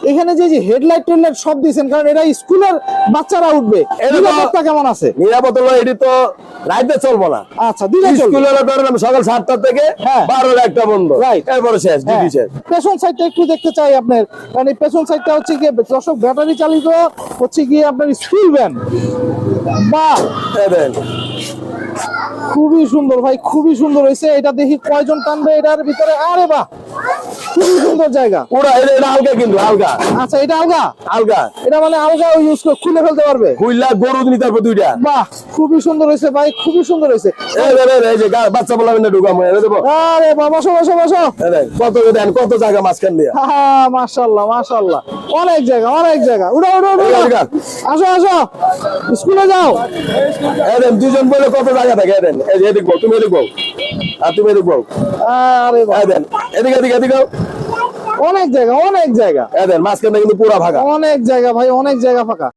এখানে যে হেডলাইট টেডলাইট সব দিয়েছেন, কারণ এটা স্কুলের বাচ্চারা উঠবে, নিরাপত্তা কেমন আছে? নিরাপত্তা এটি তো রাইতে চলবো না। আচ্ছা, দিনে চলবে। স্কুলে ধরেন সকাল 7টা থেকে 12টা একটা বন্ধ, রাইট, এরপরে শেষ, ডিউটি শেষ। পেছন সাইডটা একটু দেখতে চাই আপনার, মানে পেছন সাইডটা হচ্ছে গিয়ে দর্শক ব্যাটারি চালিত, হচ্ছে গিয়ে আপনার স্কুল ভ্যান। বাহ, খুবই সুন্দর ভাই, খুবই সুন্দর হয়েছে। এটা দেখি কয়জন টানবে এটার ভিতরে। আরে বাহ, খুবই সুন্দর জায়গা। পুরা এটা হালকা, কিন্তু হালকা। আচ্ছা, এটা আলগা, আলগা, এটা মানে আলগা ইউজ করে খুলে ফেলতে পারবে। কইলা গরু নিতে পারবে 2টা। বাহ, খুবই সুন্দর হয়েছে ভাই, খুবই সুন্দর হয়েছে। এই যে বাচ্চা বলা না ঢুকাম দেবো। আরে বাবা, বসো বসো বসো। কত দেন, কত জায়গা মাঝখান দিয়া। মাশাআল্লাহ মাশাআল্লাহ, অনেক জায়গা, অনেক জায়গা। উঠো উঠো উঠো, আসো আসো, স্কুলে যাও। দুজন বলে কত জায়গা থাকে। এদিক বল, তুমি এদিক বল, আর তুমি এদিক বল। আরে বাবা, এদিকে এদিকে এদিকে অনেক জায়গা, অনেক জায়গা। মাঝখানটা কিন্তু পুরা ফাঁকা। অনেক জায়গা ভাই, অনেক জায়গা ফাঁকা।